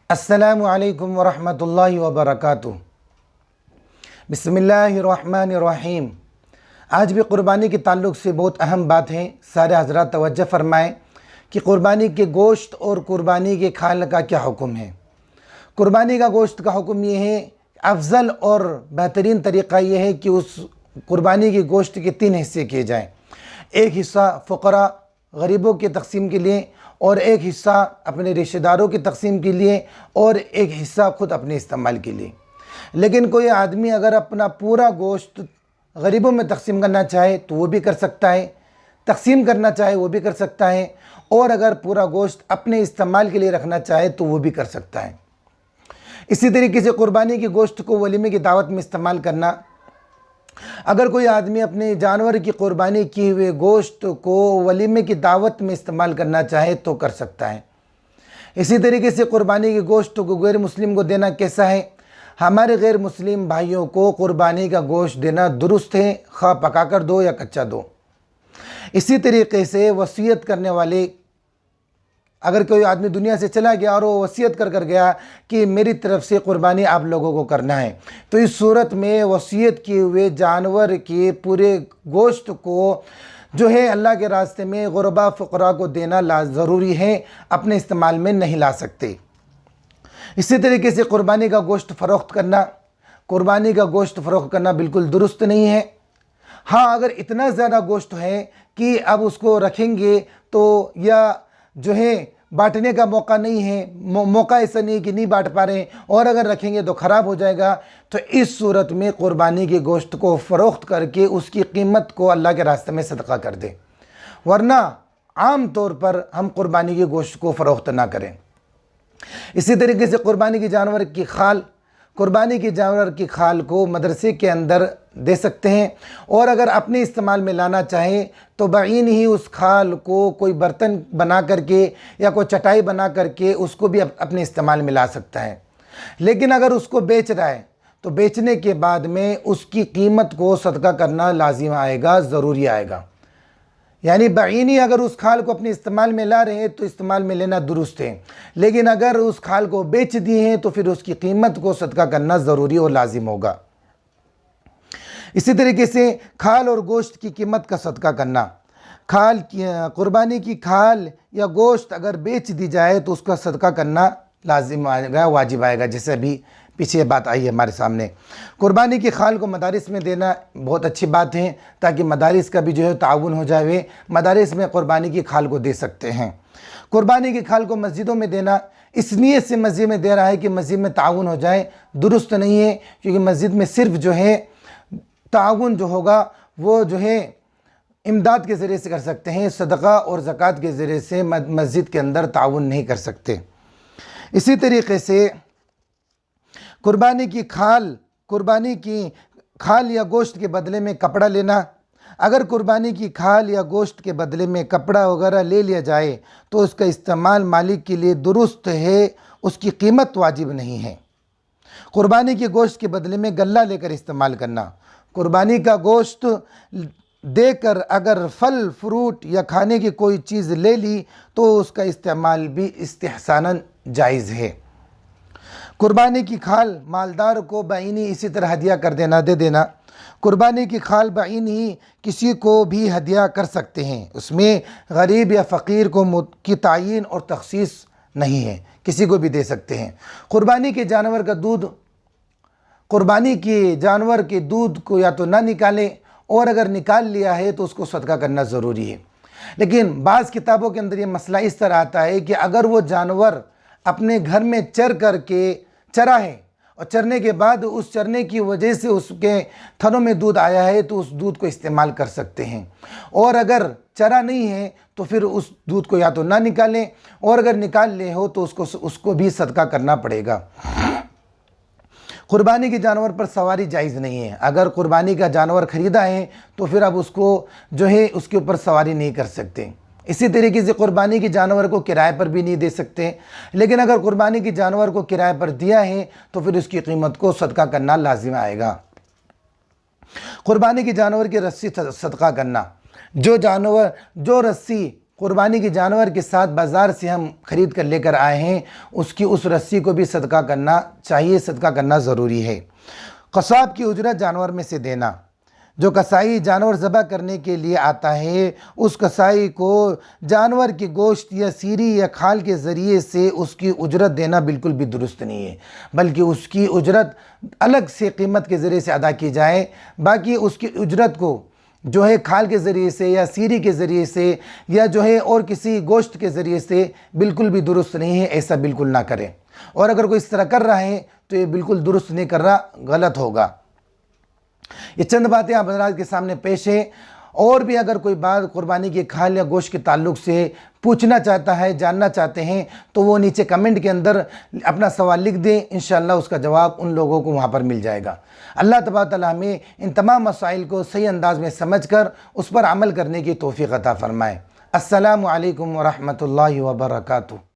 अस्सलामु अलैकुम वरहमतुल्लाहि वबरकातुह। बिस्मिल्लाहिर्रहमानिर्रहीम। आज भी क़ुरबानी के ताल्लुक़ से बहुत अहम बात है। सारे हज़रात तवज्जो फ़रमाएँ कि क़ुरबानी के गोश्त और क़ुरबानी के खाल का क्या हुक्म है। क़ुरबानी का गोश्त का हुक्म ये है, अफ़ज़ल और बेहतरीन तरीक़ा ये है कि उस क़ुरबानी के गोश्त के 3 हिस्से किए जाएँ। एक हिस्सा फ़ुक़रा गरीबों के तक़सीम के लिए, और एक हिस्सा अपने रिश्तेदारों की तक़सीम के लिए, और एक हिस्सा ख़ुद अपने इस्तेमाल के लिए। लेकिन कोई आदमी अगर अपना पूरा गोश्त गरीबों में तक़सीम करना चाहे तो वो भी कर सकता है, तक़सीम करना चाहे वो भी कर सकता है, और अगर पूरा गोश्त अपने इस्तेमाल के लिए रखना चाहे तो वो भी कर सकता है। इसी तरीके से क़ुरबानी के गोश्त को वलीमे की दावत में इस्तेमाल करना, अगर कोई आदमी अपने जानवर की क़ुरबानी किए हुए गोश्त को वलीमे की दावत में इस्तेमाल करना चाहे तो कर सकता है। इसी तरीके से क़ुरबानी के गोश्त को गैर मुस्लिम को देना कैसा है। हमारे गैर मुस्लिम भाइयों को क़ुरबानी का गोश्त देना दुरुस्त है, खा पका कर दो या कच्चा दो। इसी तरीके से वसीयत करने वाले, अगर कोई आदमी दुनिया से चला गया और वो वसीयत कर गया कि मेरी तरफ से क़ुरबानी आप लोगों को करना है, तो इस सूरत में वसीयत किए हुए जानवर के पूरे गोश्त को जो है अल्लाह के रास्ते में गुरबा फ़ुक़रा को देना ज़रूरी है, अपने इस्तेमाल में नहीं ला सकते। इसी तरीके से क़ुरबानी का गोश्त फ़रोख्त करना, क़ुरबानी का गोश्त फ़रोख्त करना बिल्कुल दुरुस्त नहीं है। हाँ, अगर इतना ज़्यादा गोश्त है कि अब उसको रखेंगे तो या जो है बांटने का मौका नहीं है, मौका ऐसा नहीं है कि नहीं बांट पा रहे हैं, और अगर रखेंगे तो ख़राब हो जाएगा, तो इस सूरत में क़ुरबानी के गोश्त को फ़रोख्त करके उसकी कीमत को अल्लाह के रास्ते में सदका कर दें। वरना आम तौर पर हम क़ुरबानी के गोश्त को फ़रोख्त ना करें। इसी तरीके से क़ुरबानी के जानवर की खाल, क़ुरबानी के जानवर की खाल को मदरसे के अंदर दे सकते हैं, और अगर अपने इस्तेमाल में लाना चाहें तो बाइन ही उस खाल को कोई बर्तन बना करके या कोई चटाई बना करके उसको भी अपने इस्तेमाल में ला सकता है। लेकिन अगर उसको बेच रहा है तो बेचने के बाद में उसकी कीमत को सदका करना लाजिम आएगा, ज़रूरी आएगा। यानी बाइनी अगर उस खाल को अपने इस्तेमाल में ला रहे हैं तो इस्तेमाल में लेना दुरुस्त है, लेकिन अगर उस खाल को बेच दिए हैं तो फिर उसकी कीमत को सदका करना ज़रूरी और लाजिम होगा। इसी तरीके से खाल और गोश्त की कीमत का सदका करना, खाल की क़ुरबानी की खाल या गोश्त अगर बेच दी जाए तो उसका सदका करना लाजिम आएगा, वाजिब आएगा, जैसे अभी पीछे बात आई है हमारे सामने। क़ुरबानी की खाल को मदारिस में देना बहुत अच्छी बात है, ताकि मदारिस का भी जो है ताउन हो जाए, मदारिस में क़ुरबानी की खाल को दे सकते हैं। क़ुरबानी की खाल को मस्जिदों में देना इस नीयत से मस्जिद में दे रहा है कि मस्जिद में ताउन हो जाए, दुरुस्त नहीं है, क्योंकि मस्जिद में सिर्फ जो है ताउन जो होगा वो जो है इमदाद के ज़रिए से कर सकते हैं, सदका और ज़कात के ज़रिए से मस्जिद के अंदर ताउन नहीं कर सकते। इसी तरीके से क़ुरबानी की खाल या गोश्त के बदले में कपड़ा लेना, अगर क़ुरबानी की खाल या गोश्त के बदले में कपड़ा वगैरह ले लिया जाए तो उसका इस्तेमाल मालिक के लिए दुरुस्त है, उसकी कीमत वाजिब नहीं है। क़ुरबानी के गोश्त के बदले में गल्ला लेकर इस्तेमाल करना, क़ुरबानी का गोश्त देकर अगर फल फ्रूट या खाने की कोई चीज़ ले ली तो उसका इस्तेमाल भी इस्तिहसानन जायज़ है। क़ुरबानी की खाल मालदार को बाइनी इसी तरह हदिया कर देना, दे देना। क़ुरबानी की खाल बाइनी किसी को भी हदिया कर सकते हैं, उसमें गरीब या फ़कीर को की तायीन और तख़सीस नहीं है, किसी को भी दे सकते हैं। क़ुरबानी के जानवर का दूध, क़ुरबानी के जानवर के दूध को या तो ना निकालें, और अगर निकाल लिया है तो उसको सदका करना ज़रूरी है। लेकिन बाज़ किताबों के अंदर ये मसला इस तरह आता है कि अगर वो जानवर अपने घर में चरा है और चरने के बाद उस चरने की वजह से उसके थनों में दूध आया है तो उस दूध को इस्तेमाल कर सकते हैं, और अगर चरा नहीं है तो फिर उस दूध को या तो ना निकालें, और अगर निकाल ले हो तो उसको भी सदका करना पड़ेगा। क़ुरबानी के जानवर पर सवारी जायज़ नहीं है। अगर क़ुरबानी का जानवर ख़रीदा है तो फिर अब उसको जो है उसके ऊपर सवारी नहीं कर सकते। इसी तरीके से क़ुरबानी के जानवर को किराए पर भी नहीं दे सकते, लेकिन अगर क़ुरबानी के जानवर को किराए पर दिया है तो फिर उसकी कीमत को सदका करना लाजिम आएगा। क़ुरबानी के जानवर की रस्सी सदका करना, जो रस्सी कुर्बानी के जानवर के साथ बाज़ार से हम ख़रीद कर लेकर आए हैं, उसकी उस रस्सी को भी सदका करना चाहिए, सदका करना ज़रूरी है। कसाब की उजरत जानवर में से देना, जो कसाई जानवर ज़बह करने के लिए आता है, उस कसाई को जानवर के गोश्त या सीरी या खाल के ज़रिए से उसकी उजरत देना बिल्कुल भी दुरुस्त नहीं है, बल्कि उसकी उजरत अलग से कीमत के ज़रिए से अदा की जाए। बाकी उसकी उजरत को जो है खाल के ज़रिए से या सीरी के ज़रिए से या जो है और किसी गोश्त के ज़रिए से बिल्कुल भी दुरुस्त नहीं है, ऐसा बिल्कुल ना करें। और अगर कोई इस तरह कर रहा है तो ये बिल्कुल दुरुस्त नहीं कर रहा, गलत होगा। ये चंद बातें आप हज़रात के सामने पेश है। और भी अगर कोई बात कुर्बानी के खाल या गोश्त के ताल्लुक़ से पूछना चाहता है, जानना चाहते हैं, तो वो नीचे कमेंट के अंदर अपना सवाल लिख दें, इंशाअल्लाह उसका जवाब उन लोगों को वहाँ पर मिल जाएगा। अल्लाह तबारक तआला हमें इन तमाम मसाइल को सही अंदाज में समझ कर उस पर अमल करने की तौफ़ीक़ अता फ़रमाए। अस्सलामु अलैकुम व रहमतुल्लाहि व बरकातुहू।